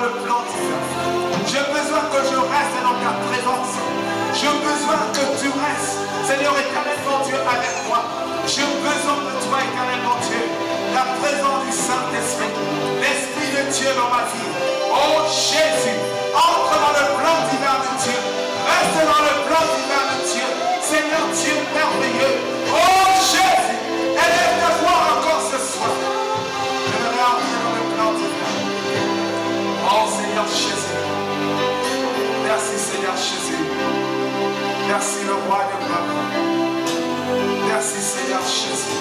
le plan divin. J'ai besoin que je reste dans ta présence. J'ai besoin que tu restes, Seigneur éternel, mon Dieu, avec moi. J'ai besoin de toi, éternel, mon Dieu. La présence du Saint-Esprit, l'Esprit de Dieu dans ma vie. Oh Jésus, entre dans le plan divin de Dieu. Reste dans le plan divin de Dieu. Seigneur Dieu merveilleux. Oh Jésus, élève ta voix encore ce soir. Je me réentrer dans le plan divin. Oh Seigneur Jésus. Merci Seigneur Jésus. Merci le roi de gloire. Merci Seigneur Jésus.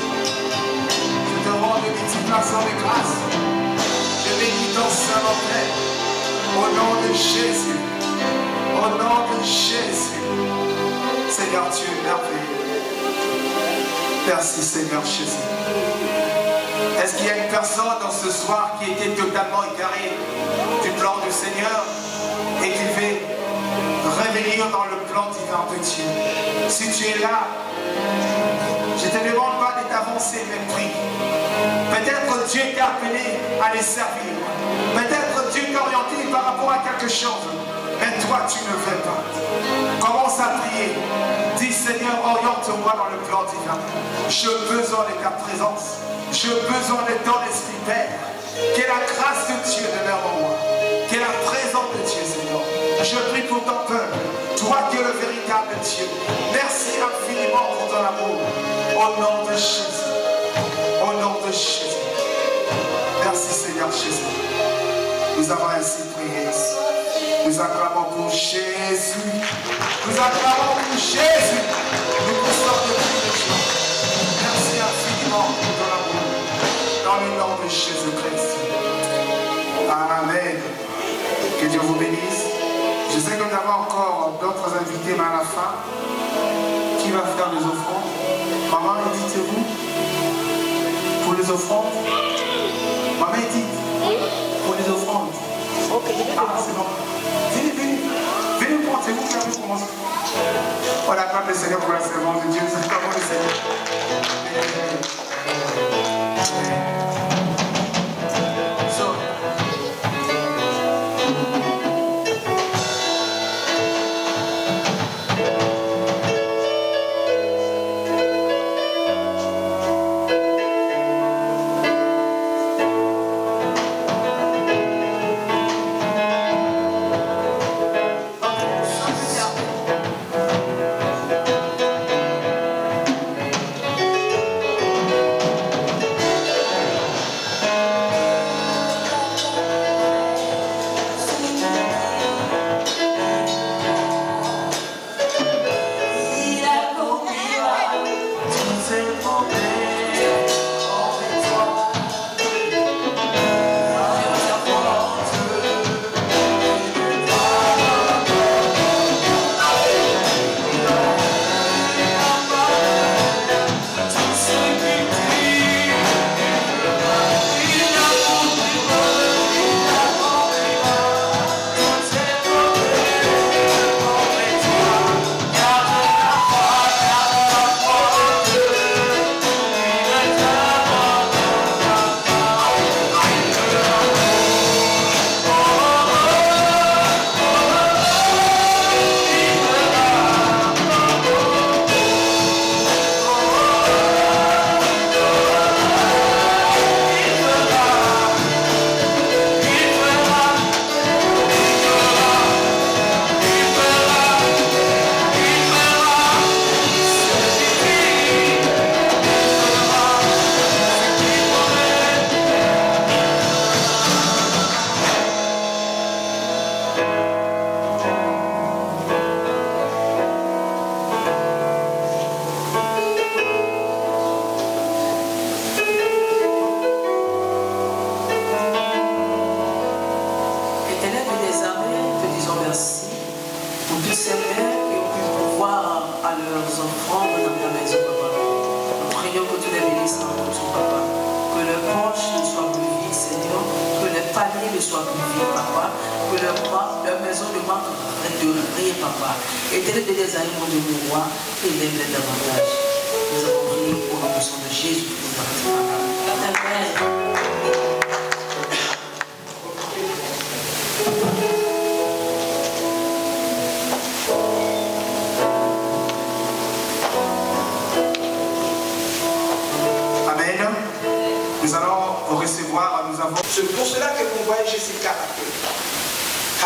Je te rends de multiplication de grâce. Je bénis ton Saint-Nom. Au nom de Jésus. Au nom de Jésus. Seigneur Dieu merveilleux. Merci Seigneur Jésus. Est-ce qu'il y a une personne dans ce soir qui était totalement égarée du plan du Seigneur et qui veut revenir dans le plan divin de Dieu? Si tu es là, je ne te demande pas de t'avancer, mais prie. Peut-être que Dieu t'a appelé à les servir. Peut-être que Dieu t'a orienté par rapport à quelque chose. Mais toi, tu ne veux pas. Commence à prier. Dis, Seigneur, oriente-moi dans le plan divin. J'ai besoin de ta présence. J'ai besoin de ton esprit, Père. Que la grâce de Dieu demeure en moi. Que la présence de Dieu, Seigneur. Je prie pour ton peuple. Toi qui es le véritable Dieu. Merci infiniment pour ton amour. Au nom de Jésus. Au nom de Jésus. Merci Seigneur Jésus. Nous avons ainsi prié. Nous acclamons pour Jésus. Nous acclamons pour Jésus. Nous poussons de Dieu. Merci infiniment pour ton amour. Dans le nom de Jésus-Christ. Amen. Que Dieu vous bénisse. Je sais que nous avons encore d'autres invités, mais à la fin, qui va faire les offrandes? Maman, dites-vous pour les offrandes. Maman, dites pour les offrandes. Ok, ah, c'est bon. Venez prendre, c'est vous qui avez commencé. On acclame le Seigneur pour la servante de Dieu. Nous acclamons le Seigneur.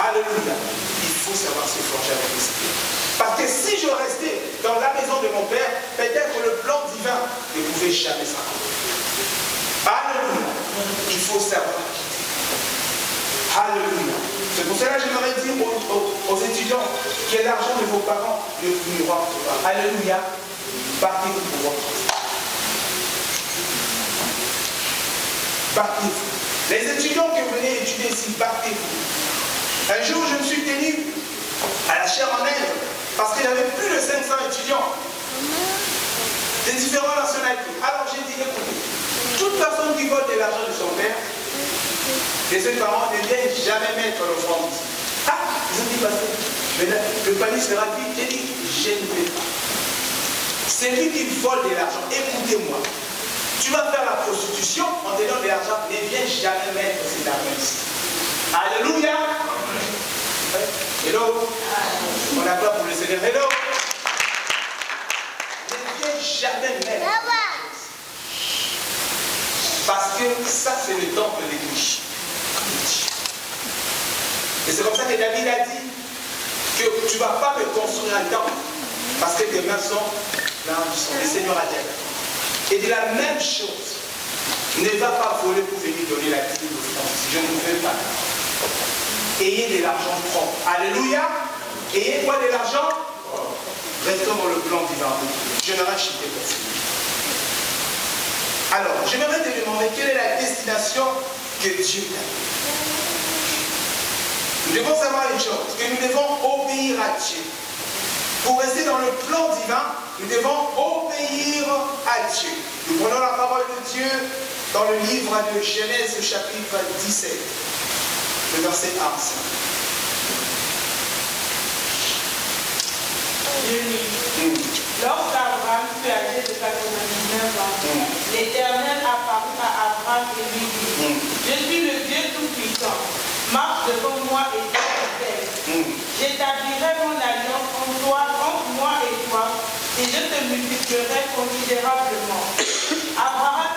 Alléluia. Il faut savoir se forger avec le Seigneur. Parce que si je restais dans la maison de mon Père, peut-être que le plan divin ne pouvait jamais s'accomplir. Alléluia. Il faut savoir quitter. Alléluia. C'est pour cela que j'aimerais dire aux étudiants que l'argent de vos parents ne vous rentre pas. Alléluia. Partez-vous pour votre vie. Partez-vous. Les étudiants que vous venez étudier ici, partez-vous. Un jour, je me suis tenu à la chaire en Inde parce qu'il y avait plus de 500 étudiants de différentes nationalités. Alors j'ai dit, écoutez, toute personne qui vole de l'argent de son père, de ses parents, ne vient jamais mettre l'offrande ici. Ah, ils ont dit, mais là, le panier sera vide. J'ai dit, je ne vais pas. C'est lui qui vole de l'argent. Écoutez-moi. Tu vas faire la prostitution en te donnant de l'argent. Ne viens jamais mettre cet argent ici. Alléluia. Hello. On a peur pour le Seigneur. Hello. Ne viens jamais mettre. Parce que ça, c'est le temple des riches. Et c'est comme ça que David a dit que tu ne vas pas me construire un temple parce que tes mains sont là où sont. Le Seigneur a dit. Et de la même chose, ne va pas voler pour venir donner la dîme de France. Je ne veux pas. Ayez de l'argent propre. Alléluia. Ayez quoi de l'argent? Restons dans le plan divin. Je ne rachète pas. Alors, j'aimerais te demander quelle est la destination que Dieu t'a donnée. Nous devons savoir une chose, que nous devons obéir à Dieu. Pour rester dans le plan divin, nous devons obéir à Dieu. Nous prenons la parole de Dieu dans le livre de Genèse, chapitre 17, le verset 1. Lorsqu'Abraham fut âgé de 99 ans, l'Éternel apparut à Abraham et lui dit, je suis le Dieu Tout-Puissant, marche devant moi et sois fidèle. J'établirai mon alliance entre moi et toi, et je te multiplierai considérablement. Abraham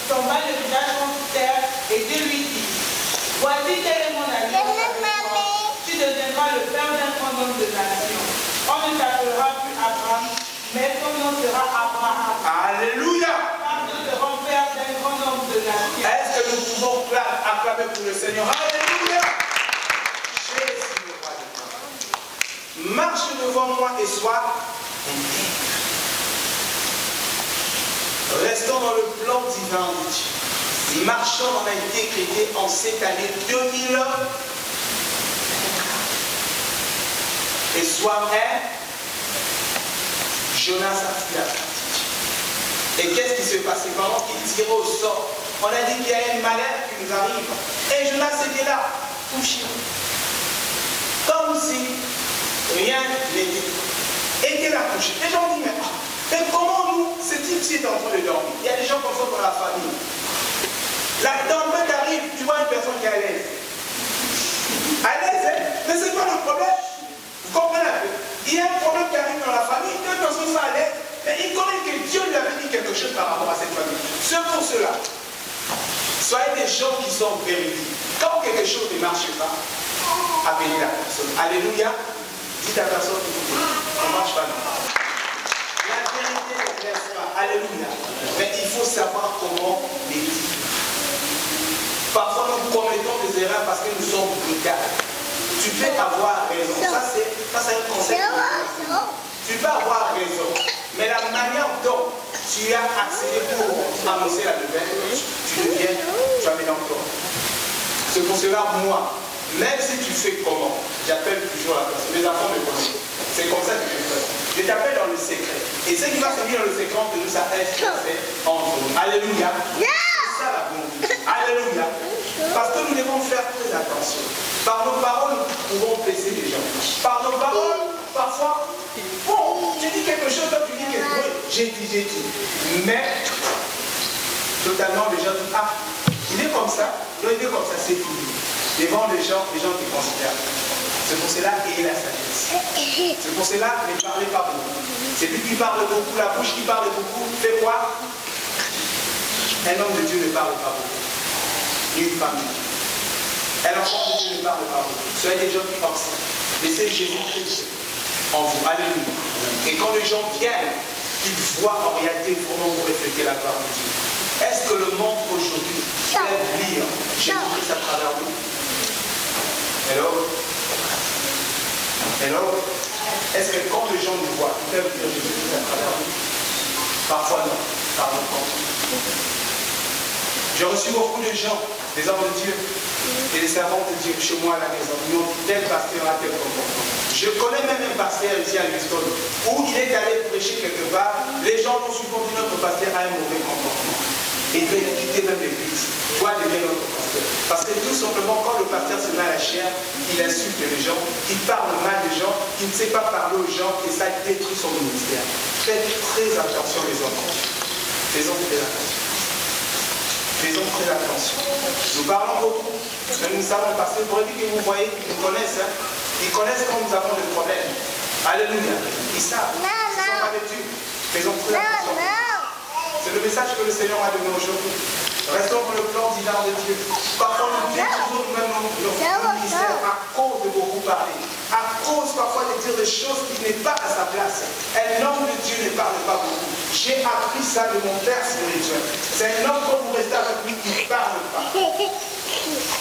tomba le visage contre terre et Dieu lui dit, voici quelle est mon alliance avec toi. Tu deviendras le père d'un grand nombre de nations. On ne t'appellera plus Abraham, mais ton nom sera Abraham. Alléluia. Car je te rends père d'un grand nombre de nations. Est-ce que nous pouvons acclamer pour le Seigneur? Alléluia. Jésus le roi de gloire. Marche devant moi et sois intègre. Restons dans le plan divin de Dieu. Marchons dans l'intégrité en cette année 2000. Et sois un, Jonas a fui la pratique. Et qu'est-ce qui s'est passé pendant qu'il tirait au sort? On a dit qu'il y a une malheur qui nous arrive. Et Jonas était là, couché. Comme si rien n'était. Était là couché. Les gens disent, mais comment nous, ce type-ci est en train de dormir? Il y a des gens comme ça dans la famille. La tempête arrive, tu vois une personne qui est à l'aise. À l'aise, hein? Mais c'est quoi le problème? Vous comprenez un peu? Il y a un problème qui arrive dans la famille, deux personnes sont à l'aise, mais il connaît que Dieu lui avait dit quelque chose par rapport à cette famille. C'est pour cela. Soyez des gens qui sont véridiques. Quand quelque chose ne marche pas, appelez la personne. Alléluia. Dites à la personne, on ne marche pas. La vérité ne blesse pas. Alléluia. Mais il faut savoir comment les dire. Parfois, nous commettons des erreurs parce que nous sommes brutaux. Tu peux avoir raison. Ça, c'est un concept. Tu peux avoir raison. Mais la manière dont tu as accédé pour annoncer la nouvelle, tu as mis dans toi. C'est pour cela, moi, même si tu fais comment, j'appelle toujours la personne. Les enfants me connaissent. C'est comme ça que je fais. Je t'appelle dans le secret. Et ce qui va se dire dans le secret, que nous, ça reste entre nous. Alléluia. C'est ça la bonté. Alléluia. Parce que nous devons faire très attention. Par nos paroles, nous pouvons blesser les gens. Par nos paroles, parfois, bon, tu dis quelque chose, toi tu dis quelque chose. J'ai dit. Mais, totalement, les gens disent, ah, il est comme ça, il est comme ça, c'est fini. Devant les gens qui considèrent. C'est pour cela qu'il y a la sagesse. C'est pour cela, ne parlez pas beaucoup. C'est lui qui parle beaucoup, la bouche qui parle beaucoup, fait quoi? Un homme de Dieu ne parle pas beaucoup. Une famille. Elle l'enfant de Dieu ne parle pas vous. Soyez des gens qui observent. Laissez Jésus-Christ en vous. Alléluia. Et quand les gens viennent, ils voient en réalité comment vous reflétez la gloire de Dieu. Est-ce que le monde aujourd'hui aime lire Jésus-Christ à travers vous? Hello? Hello? Est-ce que quand les gens nous voient, ils peuvent lire Jésus-Christ à travers vous? Parfois non, par notre compte. J'ai reçu beaucoup de gens, des hommes de Dieu et des servants de Dieu chez moi à la maison. Ils m'ont dit tel pasteur a tel comportement. Je connais même un pasteur ici à Houston où il est allé prêcher quelque part. Les gens l'ont souvent dit notre pasteur a un mauvais comportement. Et il veut quitter même l'église. Toi, deviens notre pasteur. Parce que tout simplement, quand le pasteur se met à la chair, il insulte les gens, il parle mal des gens, il ne sait pas parler aux gens et ça détruit son ministère. Faites très attention les enfants. Faisons très attention. Faisons très attention. Nous parlons beaucoup, mais nous savons parce que pour dire que vous voyez, ils nous connaissent. Hein. Ils connaissent quand nous avons des problèmes. Alléluia. Ils savent. Ils ne sont pas vêtus. Faisons très attention. C'est le message que le Seigneur m'a donné aujourd'hui. Restons dans le plan divin de Dieu. Parfois nous détruisons même notre ministère à cause de beaucoup parler. À cause parfois de dire des choses qui n'est pas à sa place. Un homme de Dieu ne parle pas beaucoup. J'ai appris ça de mon père spirituel. C'est un homme quand vous restez avec lui, il ne parle pas.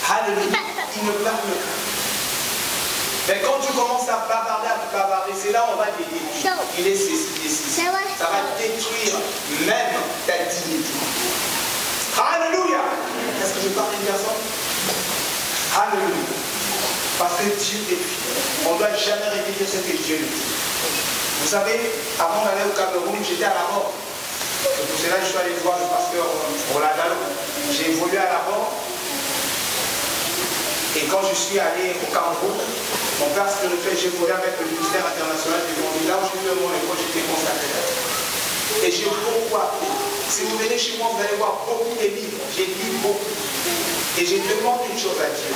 Alléluia. Il ne parle pas. Mais quand tu commences à bavarder, c'est là où on va t'aider. Il est ceci. Ça va détruire même ta dignité. Alléluia. Est-ce que je parle d'une personne? Alléluia. Parce que Dieu est fier. On ne doit jamais répéter ce que Dieu dit. Vous savez, avant d'aller au Cameroun, j'étais à la mort. C'est pour cela que je suis allé voir le pasteur Roladalo. J'ai évolué à la mort. Et quand je suis allé au Cameroun, mon père spirituel, j'ai volé avec le ministère international du monde. Là où j'ai eu mon école, j'étais consacré. Et j'ai beaucoup appris. Si vous venez chez moi, vous allez voir beaucoup de livres. J'ai lu beaucoup. Et je demande une chose à Dieu.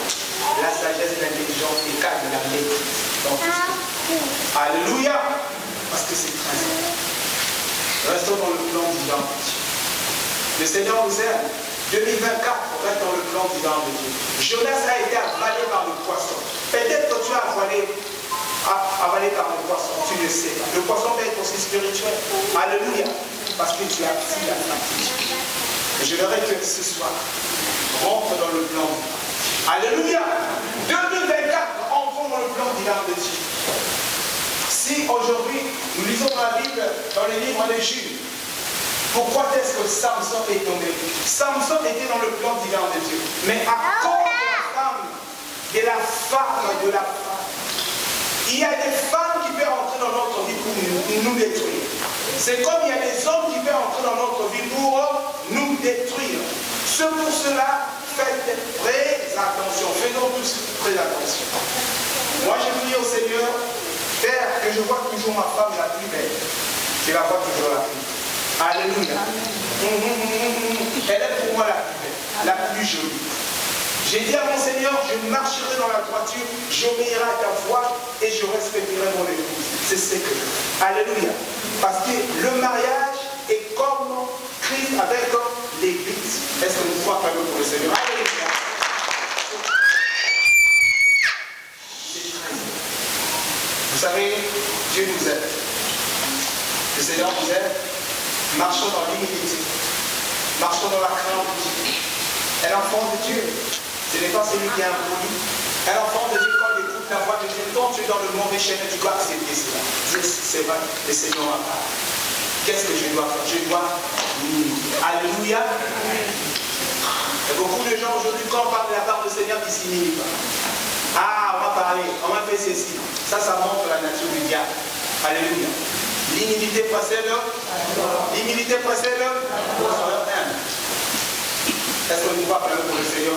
La sagesse, l'intelligence, les cas de la maîtrise. Dans tout ça. Alléluia. Parce que c'est très important. Restons dans le plan divin de Dieu. Le Seigneur nous aime. 2024, on reste dans le plan divin de Dieu. Jonas a été avalé par le poisson. Peut-être que tu as avalé par le poisson, tu ne sais pas. Le poisson peut être aussi spirituel. Alléluia. Parce que tu as pris la pratique. Et je voudrais que ce soir, rentre dans le plan divin. Alléluia. 2024, entrons dans le plan divin de Dieu. Si aujourd'hui, nous lisons dans la Bible, dans les livres de Jules, pourquoi est-ce que Samson est tombé? Samson était dans le plan divin de Dieu. Mais à cause de la femme, il y a des femmes qui peuvent entrer dans notre vie pour nous détruire. C'est comme il y a des hommes qui peuvent entrer dans notre vie pour nous détruire. C'est pour cela, faites très attention. Faisons tous très attention. Moi, je prie au Seigneur, Père, que je vois toujours ma femme la plus belle. Je la vois toujours la plus belle. Alléluia. Elle est pour moi la plus jolie. J'ai dit à mon Seigneur, je marcherai dans la droiture, j'obéirai à ta voix et je respecterai mon épouse. C'est ce que je fais. Alléluia. Parce que le mariage est comme Christ avec l'Église. Est-ce que nous pouvons parler pour le Seigneur? Alléluia. C'est très bien. Vous savez, Dieu nous aime. Le Seigneur nous aime. Marchons dans l'humilité. Marchons dans la crainte de Dieu. Un enfant de Dieu, ce n'est pas celui qui est impoli. Un enfant de Dieu, quand il écoute la voix de Dieu, quand tu es dans le mauvais chemin, tu dois accepter cela. C'est vrai, le Seigneur m'a parlé. Qu'est-ce que je dois faire? Je dois m'humilier. Alléluia. Il y a beaucoup de gens aujourd'hui, quand on parle de la part du Seigneur, qui ne s'humilient pas. Ah, on m'a parlé, on m'a fait ceci. Ça montre la nature du diable. Alléluia. L'humilité précède. L'humilité précède. Est-ce que nous pouvons parler pour le Seigneur?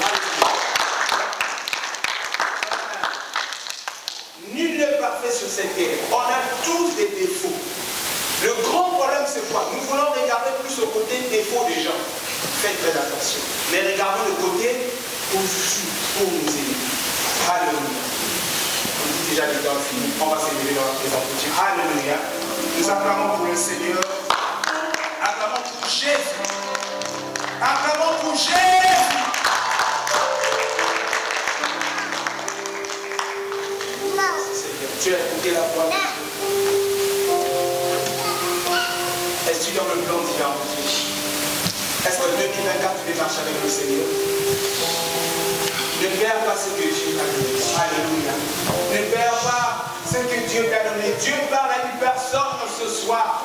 Nul n'est parfait sur cette terre. On a tous des défauts. Le grand problème, c'est quoi? Nous voulons regarder plus au côté défaut des gens. Faites très attention. Mais regardons le côté positif pour nous aider. Alléluia. On dit déjà les temps finis. On va s'élever dans la présence de Dieu. Alléluia. Nous acclamons pour le Seigneur. Acclamons pour Jésus. Acclamons pour Jésus. Tu as écouté la voix de Dieu. Est-ce que tu es dans le plan divin de Dieu? Est-ce que 2024 tu vais marcher avec le Seigneur? Ne perds pas ce que Dieu t'a donné. Alléluia. Ne perds pas ce que Dieu t'a donné. Dieu parle à une personne ce soir.